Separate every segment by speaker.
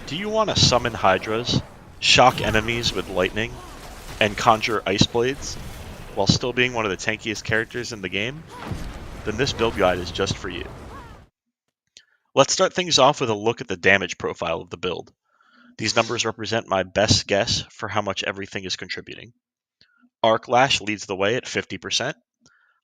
Speaker 1: Do you want to summon hydras, shock enemies with lightning, and conjure ice blades, while still being one of the tankiest characters in the game? Then this build guide is just for you. Let's start things off with a look at the damage profile of the build. These numbers represent my best guess for how much everything is contributing. Arc Lash leads the way at 50%.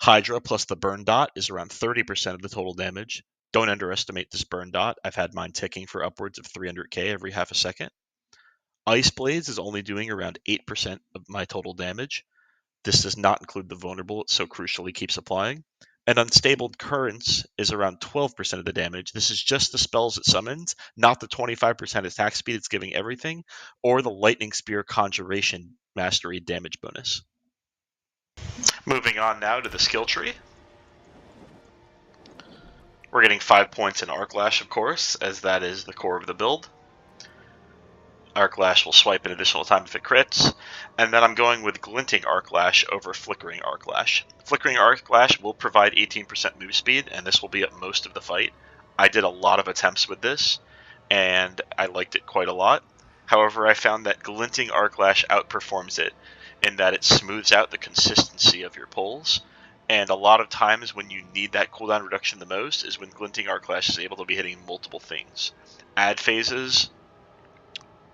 Speaker 1: Hydra plus the burn dot is around 30% of the total damage. Don't underestimate this burn dot. I've had mine ticking for upwards of 300k every half a second. Ice Blades is only doing around 8% of my total damage. This does not include the vulnerable it so crucially keeps applying. And Unstable Currents is around 12% of the damage. This is just the spells it summons, not the 25% attack speed it's giving everything, or the Lightning Spear Conjuration Mastery damage bonus. Moving on now to the skill tree. We're getting 5 points in Arc Lash, of course, as that is the core of the build. Arc Lash will swipe an additional time if it crits, and then I'm going with Glinting Arc Lash over Flickering Arc Lash. Flickering Arc Lash will provide 18% move speed, and this will be at most of the fight. I did a lot of attempts with this, and I liked it quite a lot. However, I found that Glinting Arc Lash outperforms it, in that it smooths out the consistency of your pulls, and a lot of times when you need that cooldown reduction the most is when Glinting Arc Lash is able to be hitting multiple things. Ad phases,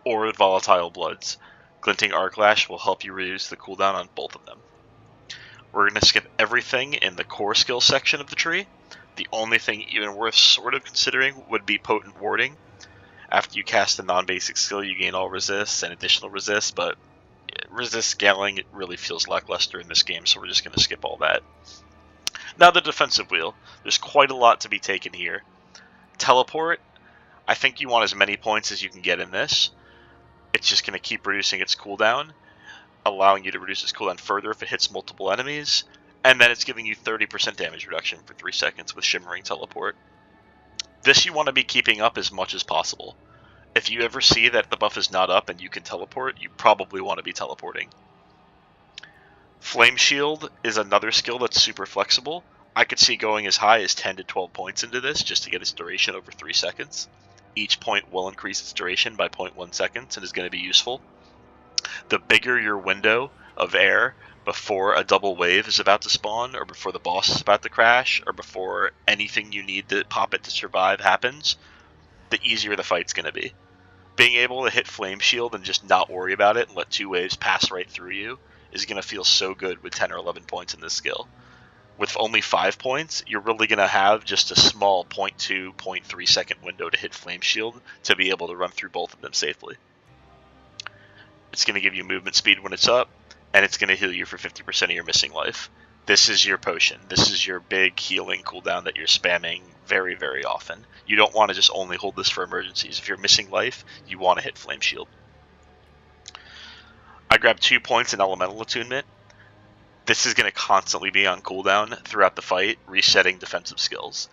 Speaker 1: or Volatile Bloods. Glinting Arc Lash will help you reduce the cooldown on both of them. We're going to skip everything in the core skill section of the tree. The only thing even worth sort of considering would be Potent Warding. After you cast a non-basic skill, you gain all resists and additional resists, but resist scaling, it really feels lackluster in this game, so we're just going to skip all that. Now the defensive wheel. There's quite a lot to be taken here. Teleport, I think you want as many points as you can get in this. It's just going to keep reducing its cooldown, allowing you to reduce its cooldown further if it hits multiple enemies, and then it's giving you 30% damage reduction for 3 seconds with Shimmering Teleport. This you want to be keeping up as much as possible. If you ever see that the buff is not up and you can teleport, you probably want to be teleporting. Flame Shield is another skill that's super flexible. I could see going as high as 10 to 12 points into this just to get its duration over 3 seconds. Each point will increase its duration by 0.1 seconds and is going to be useful. The bigger your window of air before a double wave is about to spawn, or before the boss is about to crash, or before anything you need to pop it to survive happens, the easier the fight's going to be. Being able to hit Flame Shield and just not worry about it and let 2 waves pass right through you is going to feel so good with 10 or 11 points in this skill. With only 5 points, you're really going to have just a small 0.2, 0.3 second window to hit Flame Shield to be able to run through both of them safely. It's going to give you movement speed when it's up, and it's going to heal you for 50% of your missing life. This is your potion. This is your big healing cooldown that you're spamming very, very often. You don't want to just only hold this for emergencies. If you're missing life, you want to hit Flame Shield. I grabbed 2 points in Elemental Attunement. This is going to constantly be on cooldown throughout the fight, resetting defensive skills.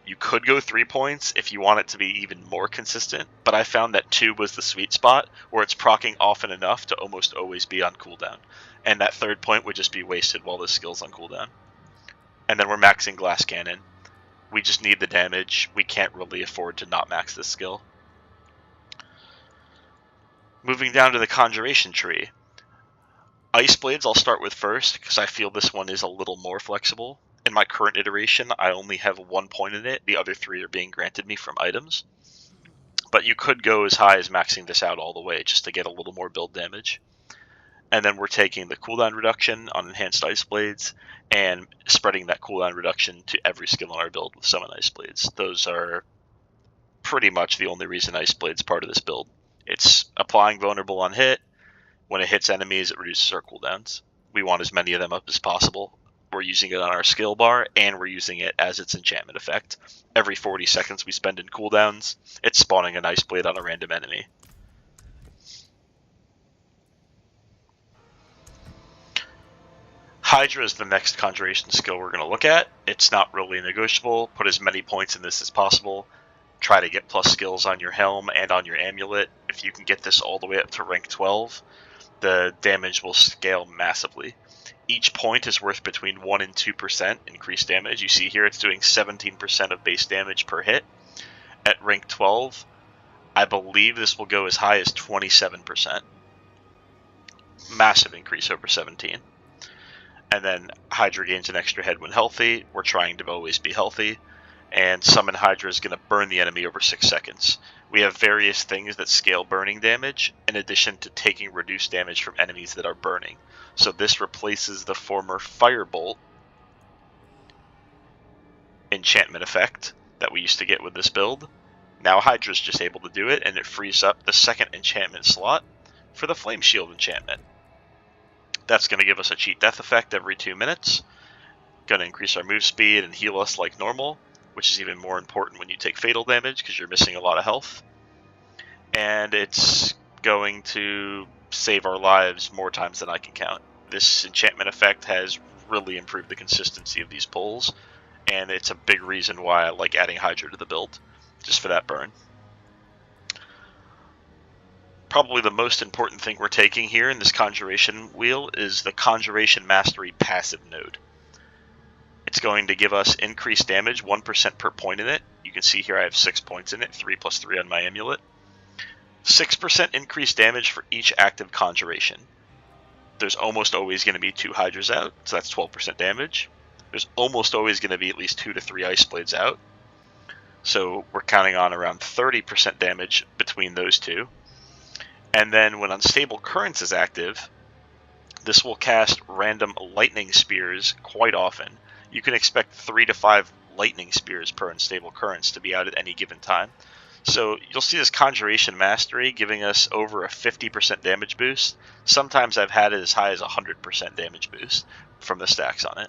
Speaker 1: You could go 3 points if you want it to be even more consistent, but I found that 2 was the sweet spot, where it's proccing often enough to almost always be on cooldown. And that 3rd point would just be wasted while this skill's on cooldown. And then we're maxing Glass Cannon. We just need the damage. We can't really afford to not max this skill. Moving down to the Conjuration tree. Ice Blades I'll start with first, because I feel this one is a little more flexible. In my current iteration, I only have 1 point in it. The other 3 are being granted me from items. But you could go as high as maxing this out all the way, just to get a little more build damage. And then we're taking the cooldown reduction on Enhanced Ice Blades, and spreading that cooldown reduction to every skill in our build with Summon Ice Blades. Those are pretty much the only reason Ice Blades part of this build. It's applying vulnerable on hit. When it hits enemies, it reduces our cooldowns. We want as many of them up as possible. We're using it on our skill bar, and we're using it as its enchantment effect. Every 40 seconds we spend in cooldowns, it's spawning an Ice Blade on a random enemy. Hydra is the next Conjuration skill we're going to look at. It's not really negotiable. Put as many points in this as possible. Try to get plus skills on your helm and on your amulet. If you can get this all the way up to rank 12, the damage will scale massively. Each point is worth between 1 and 2% increased damage. You see here it's doing 17% of base damage per hit. At rank 12, I believe this will go as high as 27%. Massive increase over 17. And then Hydra gains an extra head when healthy. We're trying to always be healthy. And Summon Hydra is going to burn the enemy over 6 seconds. We have various things that scale burning damage, in addition to taking reduced damage from enemies that are burning. So this replaces the former Firebolt enchantment effect that we used to get with this build. Now Hydra's just able to do it, and it frees up the second enchantment slot for the Flame Shield enchantment. That's going to give us a cheat death effect every 2 minutes. Going to increase our move speed and heal us like normal, which is even more important when you take fatal damage because you're missing a lot of health. And it's going to save our lives more times than I can count. This enchantment effect has really improved the consistency of these pulls, and it's a big reason why I like adding Hydra to the build, just for that burn. Probably the most important thing we're taking here in this Conjuration wheel is the Conjuration Mastery passive node. It's going to give us increased damage, 1% per point in it. You can see here I have 6 points in it, 3 plus 3 on my amulet. 6% increased damage for each active Conjuration. There's almost always going to be 2 Hydras out, so that's 12% damage. There's almost always going to be at least 2 to 3 Ice Blades out. So we're counting on around 30% damage between those two. And then when Unstable Currents is active, this will cast random Lightning Spears quite often. You can expect 3 to 5 Lightning Spears per Unstable Currents to be out at any given time. So you'll see this Conjuration Mastery giving us over a 50% damage boost. Sometimes I've had it as high as 100% damage boost from the stacks on it.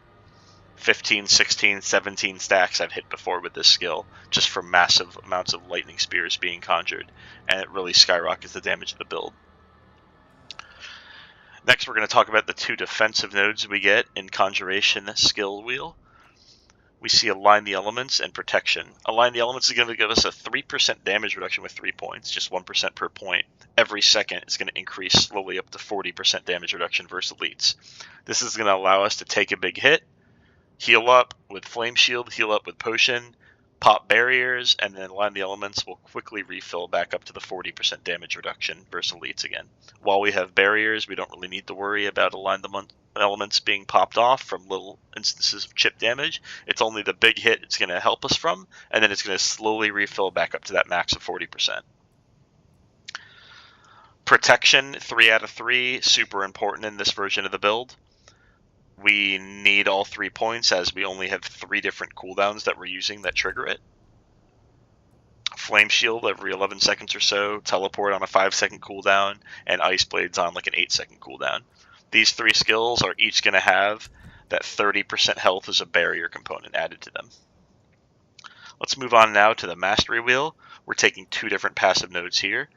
Speaker 1: 15, 16, 17 stacks I've hit before with this skill, just from massive amounts of Lightning Spears being conjured, and it really skyrockets the damage of the build. Next, we're going to talk about the 2 defensive nodes we get in Conjuration skill wheel. We see Align the Elements and Protection. Align the Elements is going to give us a 3% damage reduction with 3 points, just 1% per point. Every second, it's going to increase slowly up to 40% damage reduction versus elites. This is going to allow us to take a big hit, heal up with Flame Shield, heal up with Potion, pop barriers, and then Align the Elements will quickly refill back up to the 40% damage reduction versus elites again. While we have barriers, we don't really need to worry about Align the Elements being popped off from little instances of chip damage. It's only the big hit it's going to help us from, and then it's going to slowly refill back up to that max of 40%. Protection, 3 out of 3, super important in this version of the build. We need all 3 points as we only have 3 different cooldowns that we're using that trigger it. Flame Shield every 11 seconds or so, Teleport on a 5-second cooldown, and Ice Blades on like an 8-second cooldown. These 3 skills are each going to have that 30% health as a barrier component added to them. Let's move on now to the Mastery Wheel. We're taking 2 different passive nodes here.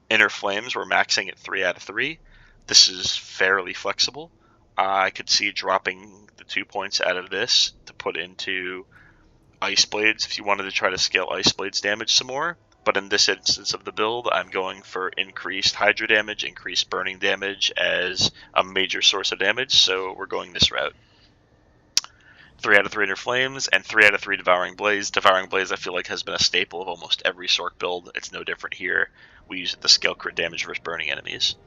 Speaker 1: Inner Flames, we're maxing at 3 out of 3. This is fairly flexible. I could see dropping the 2 points out of this to put into Ice Blades if you wanted to try to scale Ice Blades damage some more. But in this instance of the build, I'm going for increased Hydra damage, increased burning damage as a major source of damage, so we're going this route. 3 out of 3 Inner Flames, and 3 out of 3 Devouring Blaze. Devouring Blaze I feel like has been a staple of almost every Sorc build. It's no different here. We use it to scale crit damage versus burning enemies.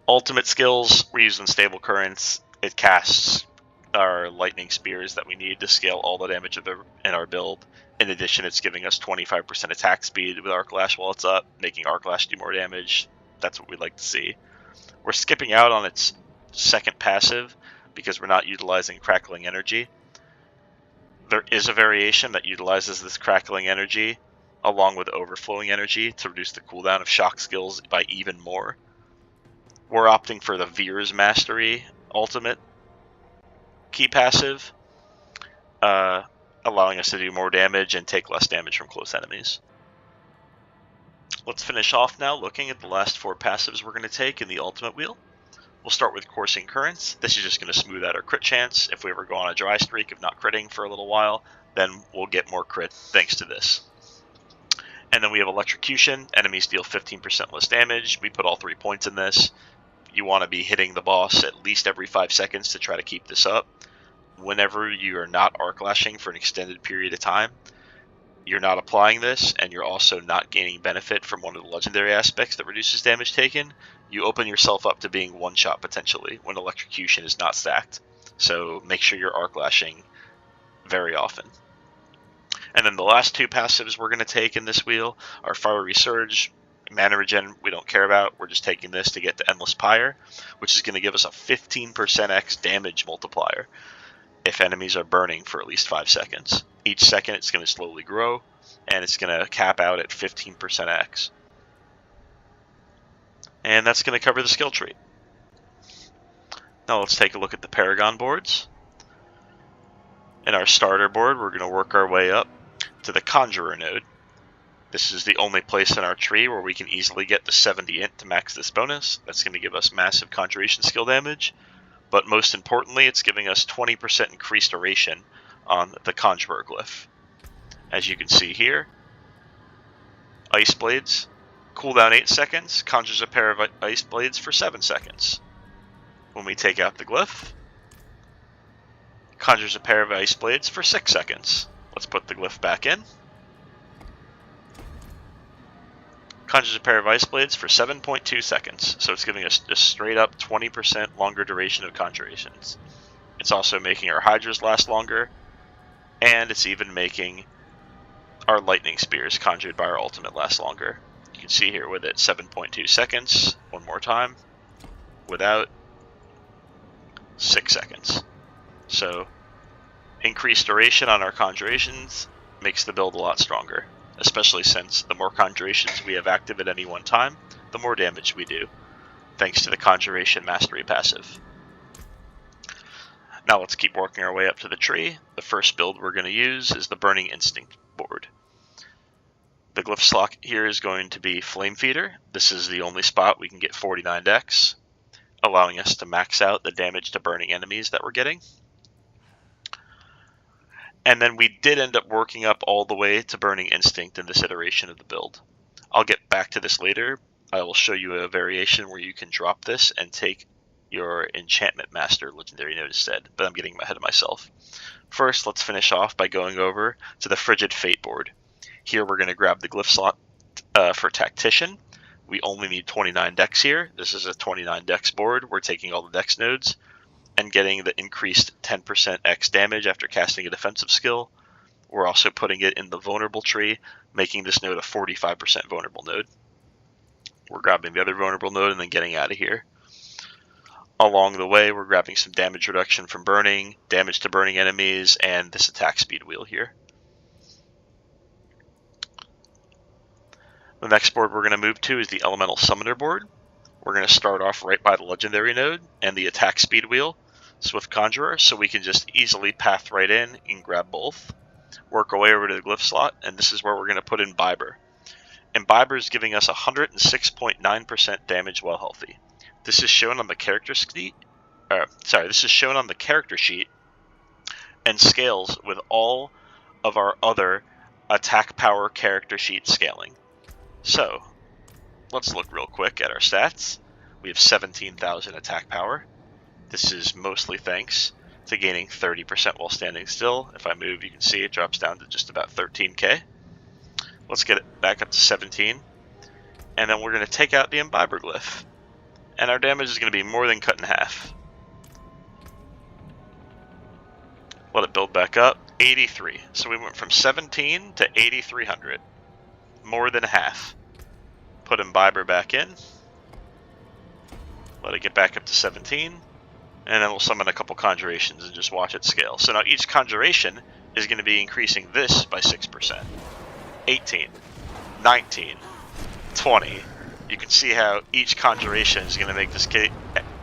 Speaker 1: Ultimate skills, we're using Stable Currents. It casts our Lightning Spears that we need to scale all the damage in our build. In addition, it's giving us 25% attack speed with Arc Lash while it's up, making Arc Lash do more damage. That's what we'd like to see. We're skipping out on its second passive because we're not utilizing Crackling Energy. There is a variation that utilizes this Crackling Energy along with Overflowing Energy to reduce the cooldown of shock skills by even more. We're opting for the Veer's Mastery ultimate key passive, allowing us to do more damage and take less damage from close enemies. Let's finish off now looking at the last 4 passives we're going to take in the ultimate wheel. We'll start with Coursing Currents. This is just going to smooth out our crit chance. If we ever go on a dry streak of not critting for a little while, then we'll get more crit thanks to this. And then we have Electrocution. Enemies deal 15% less damage. We put all 3 points in this. You want to be hitting the boss at least every 5 seconds to try to keep this up. Whenever you are not arc lashing for an extended period of time, you're not applying this, and you're also not gaining benefit from one of the legendary aspects that reduces damage taken, you open yourself up to being one-shot potentially when electrocution is not stacked. So make sure you're arc lashing very often. And then the last two passives we're going to take in this wheel are Fiery Surge. Mana regen we don't care about, we're just taking this to get to Endless Pyre, which is going to give us a 15% X damage multiplier if enemies are burning for at least 5 seconds. Each second it's going to slowly grow, and it's going to cap out at 15% X. And that's going to cover the skill tree. Now let's take a look at the Paragon boards. In our starter board, we're going to work our way up to the Conjurer node. This is the only place in our tree where we can easily get the 70 int to max this bonus. That's going to give us massive Conjuration skill damage, but most importantly, it's giving us 20% increased duration on the Conjurer glyph. As you can see here, Ice Blades, cooldown 8 seconds, conjures a pair of Ice Blades for 7 seconds. When we take out the glyph, conjures a pair of Ice Blades for 6 seconds. Let's put the glyph back in. Conjures a pair of Ice Blades for 7.2 seconds, so it's giving us just straight up 20% longer duration of conjurations. It's also making our hydras last longer, and it's even making our lightning spears conjured by our ultimate last longer. You can see here with it 7.2 seconds, one more time, without 6 seconds. So increased duration on our conjurations makes the build a lot stronger, especially since the more conjurations we have active at any one time, the more damage we do, thanks to the Conjuration Mastery passive. Now let's keep working our way up to the tree. The first build we're going to use is the Burning Instinct board. The glyph slot here is going to be Flame Feeder. This is the only spot we can get 49 dex, allowing us to max out the damage to burning enemies that we're getting. And then we did end up working up all the way to Burning Instinct in this iteration of the build. I'll get back to this later. I will show you a variation where you can drop this and take your Enchantment Master legendary node instead, but I'm getting ahead of myself. First, let's finish off by going over to the Frigid Fate board. Here we're going to grab the glyph slot for Tactician. We only need 29 dex here. This is a 29 dex board. We're taking all the dex nodes and getting the increased 10% X damage after casting a defensive skill. We're also putting it in the vulnerable tree, making this node a 45% vulnerable node. We're grabbing the other vulnerable node and then getting out of here. Along the way, we're grabbing some damage reduction from burning, damage to burning enemies, and this attack speed wheel here. The next board we're going to move to is the Elemental Summoner board. We're going to start off right by the legendary node and the attack speed wheel, Swift Conjurer, so we can just easily path right in and grab both. Work our way over to the glyph slot, and this is where we're going to put in Imbiber. Imbiber is giving us 106.9% damage while healthy. This is shown on the character sheet. This is shown on the character sheet and scales with all of our other attack power character sheet scaling. So let's look real quick at our stats. We have 17,000 attack power. This is mostly thanks to gaining 30% while standing still. If I move, you can see it drops down to just about 13k. Let's get it back up to 17. And then we're going to take out the Imbiber glyph. And our damage is going to be more than cut in half. Let it build back up. 83. So we went from 17 to 8,300. More than half. Put Imbiber back in. Let it get back up to 17. And then we'll summon a couple conjurations and just watch it scale. So now each conjuration is going to be increasing this by 6%. 18. 19. 20. You can see how each conjuration is going to make this kit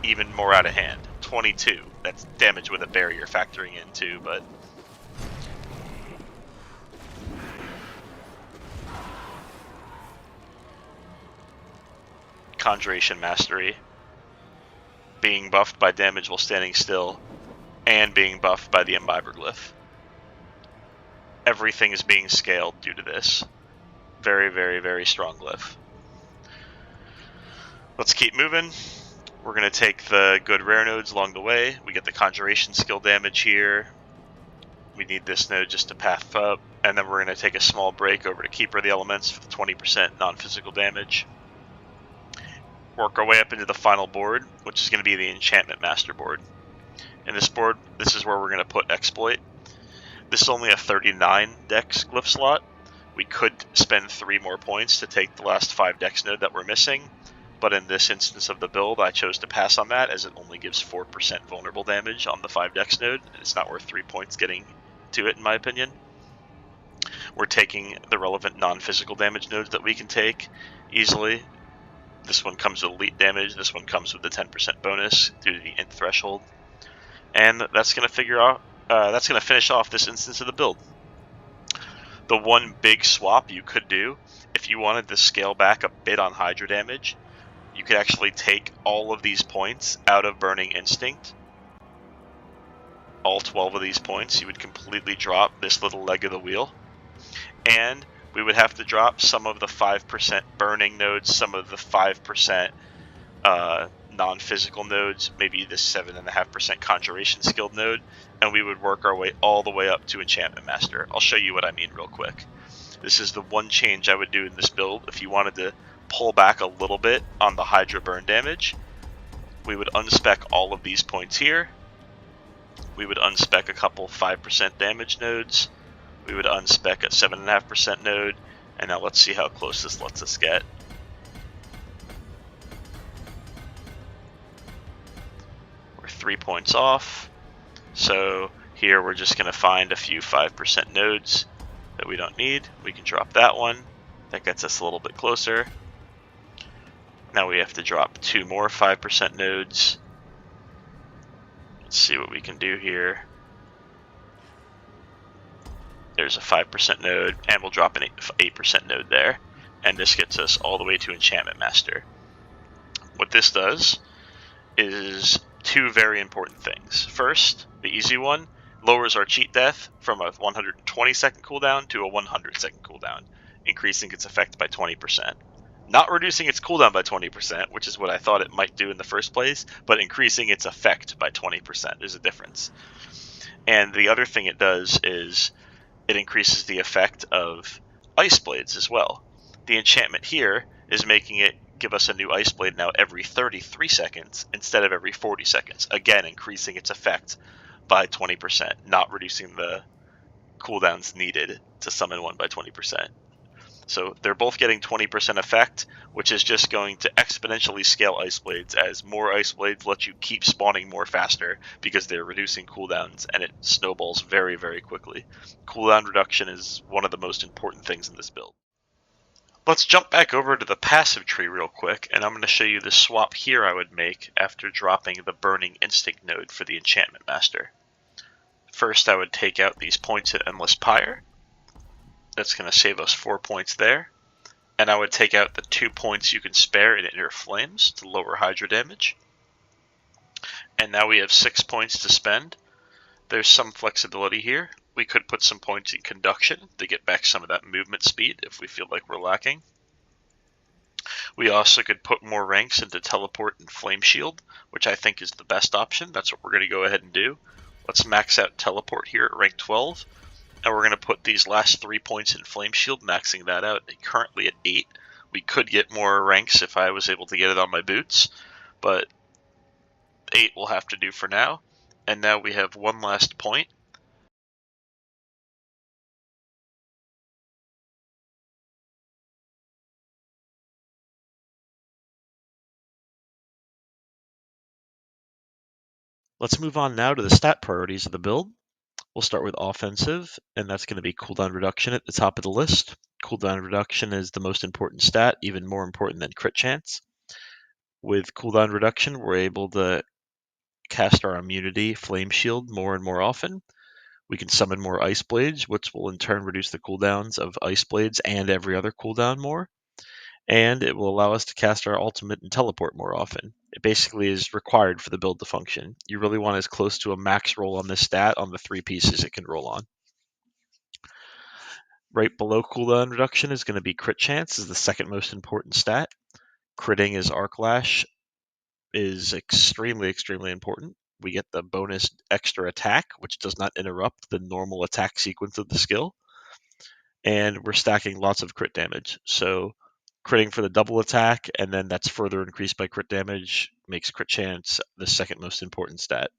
Speaker 1: even more out of hand. 22. That's damage with a barrier factoring in too, but... Conjuration Mastery. Being buffed by damage while standing still, and being buffed by the Imbiber glyph. Everything is being scaled due to this. Very, very, very strong glyph. Let's keep moving. We're going to take the good rare nodes along the way. We get the Conjuration skill damage here. We need this node just to path up, and then we're going to take a small break over to Keeper of the Elements for the 20% non-physical damage. Work our way up into the final board, which is going to be the Enchantment Master board. In this board, this is where we're going to put Exploit. This is only a 39 dex glyph slot. We could spend 3 more points to take the last 5 dex node that we're missing, but in this instance of the build, I chose to pass on that as it only gives 4% vulnerable damage on the 5 dex node, and it's not worth 3 points getting to it, in my opinion. We're taking the relevant non-physical damage nodes that we can take easily. This one comes with elite damage, this one comes with the 10% bonus due to the int threshold. And that's going to finish off this instance of the build. The one big swap you could do, if you wanted to scale back a bit on Hydra damage, you could actually take all of these points out of Burning Instinct. All 12 of these points, you would completely drop this little leg of the wheel. And we would have to drop some of the 5% burning nodes, some of the 5% non-physical nodes, maybe the 7.5% Conjuration skilled node, and we would work our way all the way up to Enchantment Master. I'll show you what I mean real quick. This is the one change I would do in this build. If you wanted to pull back a little bit on the Hydra burn damage, we would unspec all of these points here. We would unspec a couple 5% damage nodes. We would unspec a 7.5% node, and now let's see how close this lets us get. We're 3 points off, so here we're just going to find a few 5% nodes that we don't need. We can drop that one. That gets us a little bit closer. Now we have to drop 2 more 5% nodes. Let's see what we can do here. There's a 5% node, and we'll drop an 8% node there. And this gets us all the way to Enchantment Master. What this does is 2 very important things. First, the easy one, lowers our cheat death from a 120-second cooldown to a 100-second cooldown, increasing its effect by 20%. Not reducing its cooldown by 20%, which is what I thought it might do in the first place, but increasing its effect by 20%. There's a difference. And the other thing it does is it increases the effect of Ice Blades as well. The enchantment here is making it give us a new Ice Blade now every 33 seconds instead of every 40 seconds. Again, increasing its effect by 20%, not reducing the cooldowns needed to summon one by 20%. So they're both getting 20% effect, which is just going to exponentially scale Ice Blades as more Ice Blades let you keep spawning more faster because they're reducing cooldowns, and it snowballs very, very quickly. Cooldown reduction is one of the most important things in this build. Let's jump back over to the passive tree real quick, and I'm going to show you the swap here I would make after dropping the Burning Instinct node for the Enchantment Master. First, I would take out these points at Endless Pyre. That's going to save us 4 points there. And I would take out the 2 points you can spare in Inner Flames to lower Hydra damage. And now we have 6 points to spend. There's some flexibility here. We could put some points in Conduction to get back some of that movement speed if we feel like we're lacking. We also could put more ranks into Teleport and Flame Shield, which I think is the best option. That's what we're going to go ahead and do. Let's max out Teleport here at rank 12. And we're going to put these last 3 points in Flame Shield, maxing that out currently at 8. We could get more ranks if I was able to get it on my boots, but 8 will have to do for now. And now we have one last point. Let's move on now to the stat priorities of the build. We'll start with offensive, and that's going to be cooldown reduction at the top of the list. Cooldown reduction is the most important stat, even more important than crit chance. With cooldown reduction, we're able to cast our immunity Flame Shield more and more often. We can summon more Ice Blades, which will in turn reduce the cooldowns of Ice Blades and every other cooldown more. And it will allow us to cast our ultimate and teleport more often. It basically is required for the build to function. You really want as close to a max roll on this stat on the 3 pieces it can roll on. Right below cooldown reduction is going to be crit chance, is the second most important stat. Critting as Arc Lash is extremely, extremely important. we get the bonus extra attack, which does not interrupt the normal attack sequence of the skill. And we're stacking lots of crit damage. So critting for the double attack, and then that's further increased by crit damage, makes crit chance the second most important stat.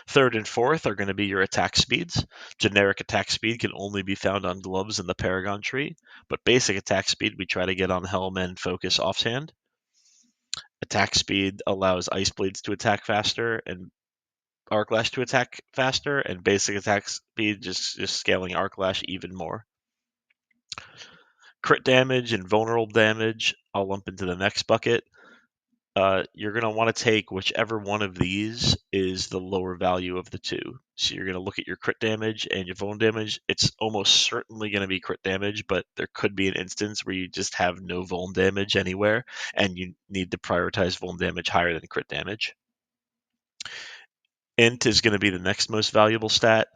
Speaker 1: Third and fourth are going to be your attack speeds. Generic attack speed can only be found on gloves in the Paragon tree, but basic attack speed we try to get on helm and focus offhand. Attack speed allows ice blades to attack faster and arc lash to attack faster, and basic attack speed just scaling arc lash even more. Crit damage and vulnerable damage I'll lump into the next bucket. You're going to want to take whichever one of these is the lower value of the two. So you're going to look at your crit damage and your vuln damage. It's almost certainly going to be crit damage, but there could be an instance where you just have no vuln damage anywhere, and you need to prioritize vuln damage higher than crit damage. Int is going to be the next most valuable stat.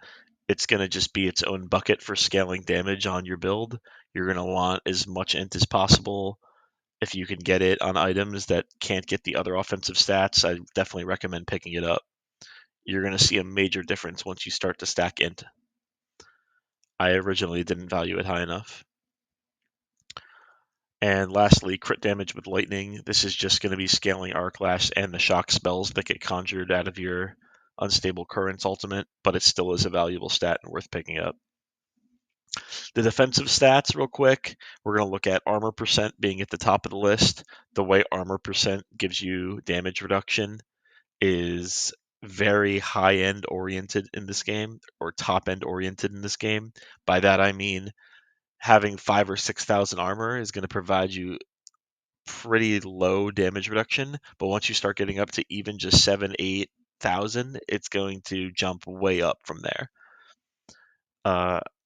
Speaker 1: It's going to just be its own bucket for scaling damage on your build. You're going to want as much int as possible. If you can get it on items that can't get the other offensive stats, I definitely recommend picking it up. You're going to see a major difference once you start to stack int. I originally didn't value it high enough. And lastly, crit damage with lightning. This is just going to be scaling arc lash and the shock spells that get conjured out of your unstable currents ultimate, but it still is a valuable stat and worth picking up. The defensive stats, real quick, we're going to look at armor percent being at the top of the list. The way armor percent gives you damage reduction is very high-end oriented in this game, or top-end oriented in this game. By that I mean having 5,000 or 6,000 armor is going to provide you pretty low damage reduction, but once you start getting up to even just 7,000, 8,000, it's going to jump way up from there.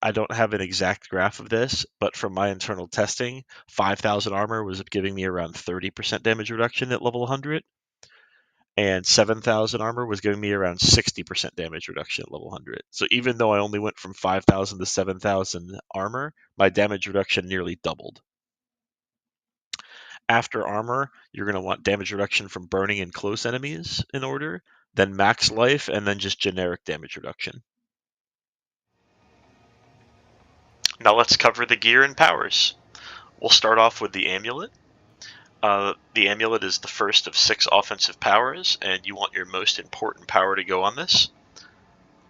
Speaker 1: I don't have an exact graph of this, but from my internal testing, 5,000 armor was giving me around 30% damage reduction at level 100, and 7,000 armor was giving me around 60% damage reduction at level 100. So even though I only went from 5,000 to 7,000 armor, my damage reduction nearly doubled. After armor, you're going to want damage reduction from burning and close enemies in order, then max life, and then just generic damage reduction. Now let's cover the gear and powers. We'll start off with the amulet. The amulet is the first of 6 offensive powers, and you want your most important power to go on this.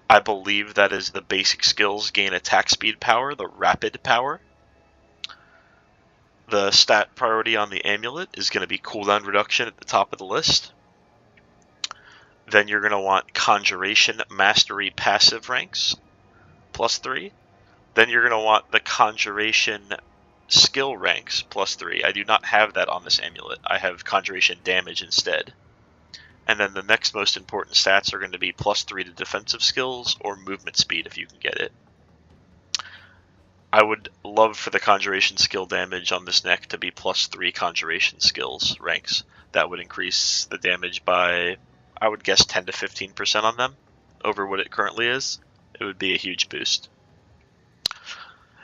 Speaker 1: I believe that is the basic skills gain attack speed power, the rapid power. The stat priority on the amulet is going to be cooldown reduction at the top of the list. Then you're going to want Conjuration Mastery passive ranks, +3. Then you're going to want the Conjuration skill ranks, +3. I do not have that on this amulet. I have Conjuration damage instead. And then the next most important stats are going to be +3 to defensive skills or movement speed if you can get it. I would love for the Conjuration skill damage on this neck to be +3 Conjuration skills ranks. That would increase the damage by, I would guess, 10 to 15% on them over what it currently is. It would be a huge boost.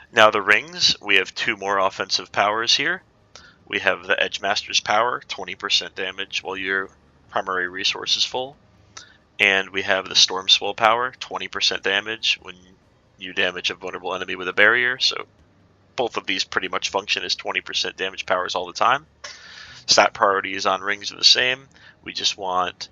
Speaker 1: Now the rings, we have 2 more offensive powers here. We have the Edgemaster's power, 20% damage while your primary resource is full. And we have the Storm Swell power, 20% damage when you damage a vulnerable enemy with a barrier. So both of these pretty much function as 20% damage powers all the time. Stat priorities on rings are the same. We just want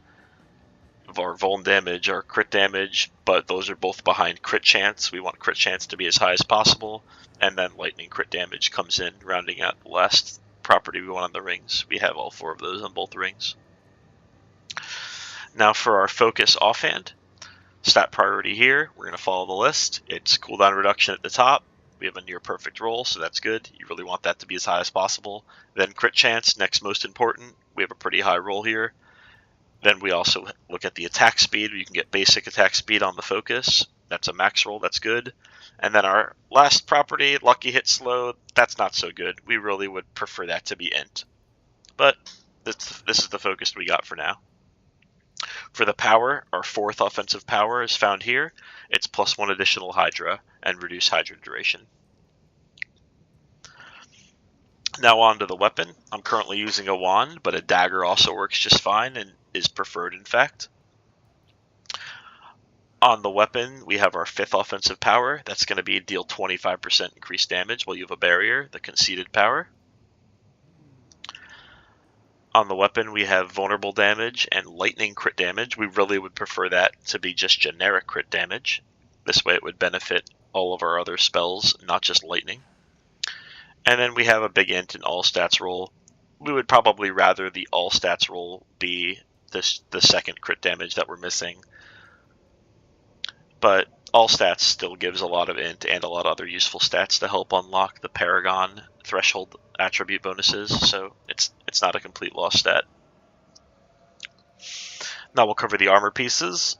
Speaker 1: our vuln damage, our crit damage, but those are both behind crit chance. We want crit chance to be as high as possible, and then lightning crit damage comes in, rounding out the last property we want on the rings. We have all 4 of those on both rings. Now for our focus offhand, stat priority here, we're going to follow the list. It's cooldown reduction at the top. We have a near perfect roll, so that's good. You really want that to be as high as possible. Then crit chance, next most important. We have a pretty high roll here. Then we also look at the attack speed. You can get basic attack speed on the focus. That's a max roll, that's good. And then our last property, lucky hit slow, that's not so good. We really would prefer that to be int. But this is the focus we got for now. For the power, our 4th offensive power is found here. It's +1 additional Hydra and reduce Hydra duration. Now on to the weapon. I'm currently using a wand, but a dagger also works just fine and is preferred in fact. On the weapon, we have our 5th offensive power. That's going to be deal 25% increased damage while you have a barrier, the conceded power. On the weapon, we have vulnerable damage and lightning crit damage. We really would prefer that to be just generic crit damage. This way it would benefit all of our other spells, not just lightning. And then we have a big int and all stats roll. We would probably rather the all stats roll be the 2nd crit damage that we're missing. But all stats still gives a lot of int and a lot of other useful stats to help unlock the Paragon threshold attribute bonuses, so it's not a complete lost stat. Now we'll cover the armor pieces.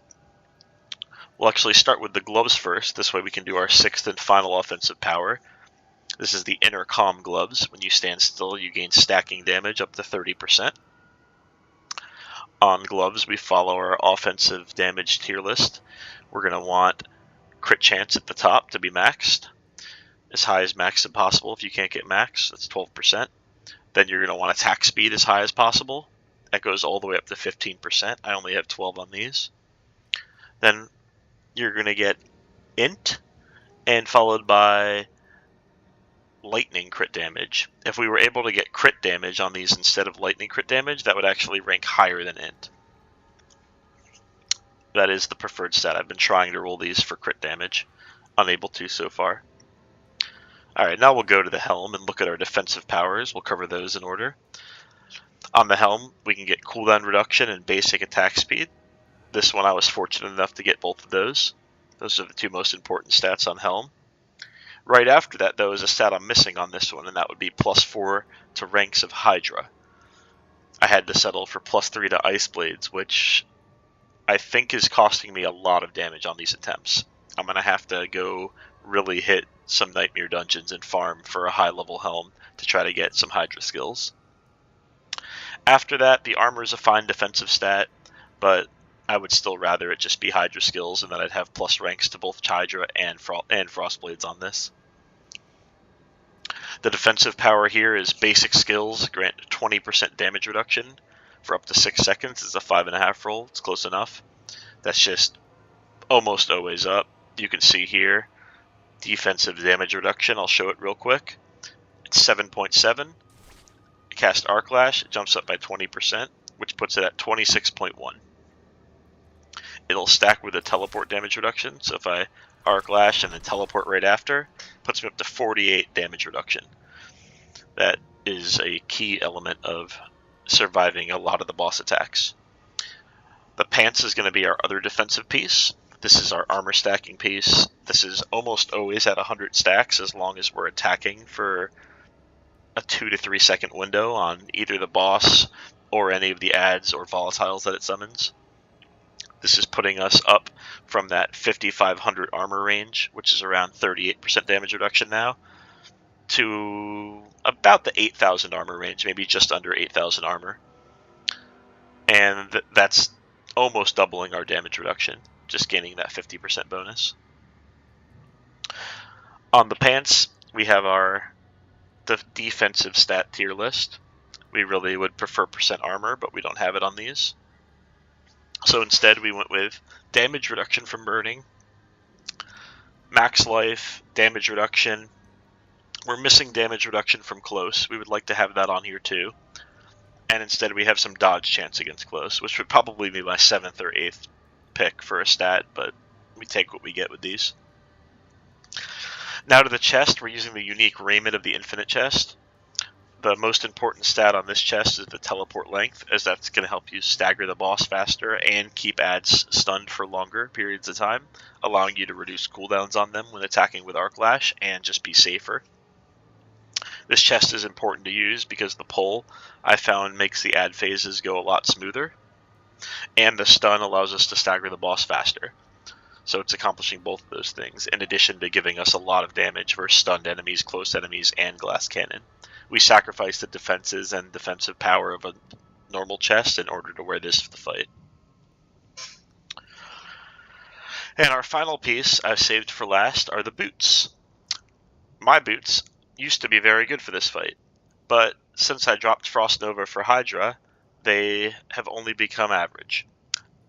Speaker 1: We'll actually start with the gloves first. This way we can do our 6th and final offensive power. This is the Inner Calm gloves. When you stand still, you gain stacking damage up to 30%. On gloves, we follow our offensive damage tier list. We're going to want crit chance at the top to be maxed. As high as max as possible. If you can't get max, that's 12%. Then you're going to want attack speed as high as possible. That goes all the way up to 15%. I only have 12 on these. Then you're going to get int, and followed by lightning crit damage. If we were able to get crit damage on these instead of lightning crit damage, that would actually rank higher than int. That is the preferred stat. I've been trying to roll these for crit damage. Unable to so far. Alright, now we'll go to the helm and look at our defensive powers. We'll cover those in order. On the helm, we can get cooldown reduction and basic attack speed. This one I was fortunate enough to get both of those. Those are the 2 most important stats on helm. Right after that, though, is a stat I'm missing on this one, and that would be +4 to ranks of Hydra. I had to settle for +3 to Ice Blades, which I think is costing me a lot of damage on these attempts. I'm going to have to go really hit some Nightmare dungeons and farm for a high-level helm to try to get some Hydra skills. After that, the armor is a fine defensive stat, but I would still rather it just be Hydra skills, and then I'd have plus ranks to both Hydra and Frostblades on this. The defensive power here is basic skills, grant 20% damage reduction for up to 6 seconds. It's a 5.5 roll, it's close enough. That's just almost always up. You can see here, defensive damage reduction, I'll show it real quick. It's 7.7. Cast Arc Lash, it jumps up by 20%, which puts it at 26.1. It'll stack with a teleport damage reduction, so if I Arc Lash and then teleport right after, puts me up to 48 damage reduction. That is a key element of surviving a lot of the boss attacks. The pants is going to be our other defensive piece. This is our armor stacking piece. This is almost always at 100 stacks as long as we're attacking for a 2 to 3 second window on either the boss or any of the adds or volatiles that it summons. This is putting us up from that 5500 armor range, which is around 38% damage reduction now, to about the 8000 armor range, maybe just under 8000 armor. And that's almost doubling our damage reduction, just gaining that 50% bonus. On the pants, we have the defensive stat tier list. We really would prefer percent armor, but we don't have it on these. So instead we went with damage reduction from burning, max life, damage reduction. We're missing damage reduction from close. We would like to have that on here too. And instead we have some dodge chance against close, which would probably be my 7th or 8th pick for a stat, but we take what we get with these. Now to the chest, we're using the unique raiment of the infinite chest. The most important stat on this chest is the teleport length, as that's going to help you stagger the boss faster and keep adds stunned for longer periods of time, allowing you to reduce cooldowns on them when attacking with Arc Lash and just be safer. This chest is important to use because the pull, I found, makes the add phases go a lot smoother, and the stun allows us to stagger the boss faster. So it's accomplishing both of those things, in addition to giving us a lot of damage for stunned enemies, close enemies, and glass cannon. We sacrifice the defenses and defensive power of a normal chest in order to wear this for the fight. And our final piece I've saved for last are the boots. My boots used to be very good for this fight, but since I dropped Frost Nova for Hydra, they have only become average.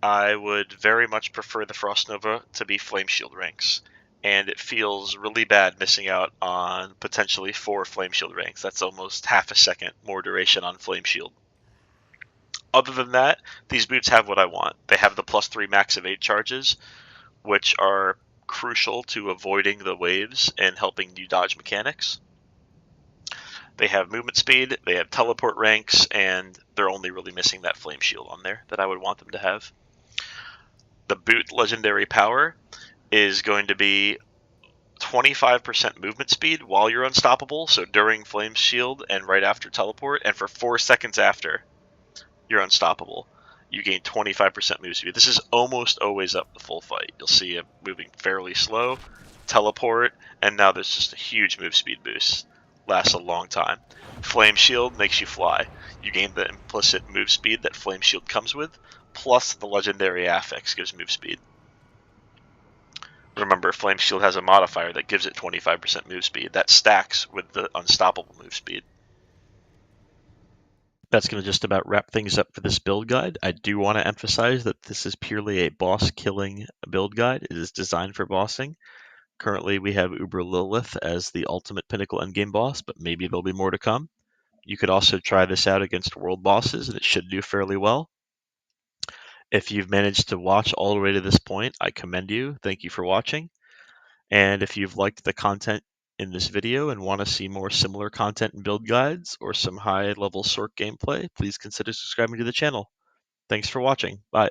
Speaker 1: I would very much prefer the Frost Nova to be Flame Shield ranks, and it feels really bad missing out on potentially 4 Flame Shield ranks. That's almost half a second more duration on Flame Shield. Other than that, these boots have what I want. They have the +3 max evade charges, which are crucial to avoiding the waves and helping you dodge mechanics. They have movement speed, they have teleport ranks, and they're only really missing that Flame Shield on there that I would want them to have. The boot legendary power is going to be 25% movement speed while you're unstoppable, so during Flame Shield and right after teleport, and for 4 seconds after you're unstoppable, you gain 25% move speed. This is almost always up the full fight. You'll see it moving fairly slow, teleport, and now there's just a huge move speed boost. Lasts a long time. Flame Shield makes you fly. You gain the implicit move speed that Flame Shield comes with, plus the legendary affix gives move speed. Remember, Flame Shield has a modifier that gives it 25% move speed. That stacks with the unstoppable move speed. That's going to just about wrap things up for this build guide. I do want to emphasize that this is purely a boss-killing build guide. It is designed for bossing. Currently, we have Uber Lilith as the ultimate Pinnacle endgame boss, but maybe there'll be more to come. You could also try this out against world bosses, and it should do fairly well. If you've managed to watch all the way to this point, I commend you. Thank you for watching. And if you've liked the content in this video and want to see more similar content and build guides or some high-level Sorc gameplay, please consider subscribing to the channel. Thanks for watching. Bye.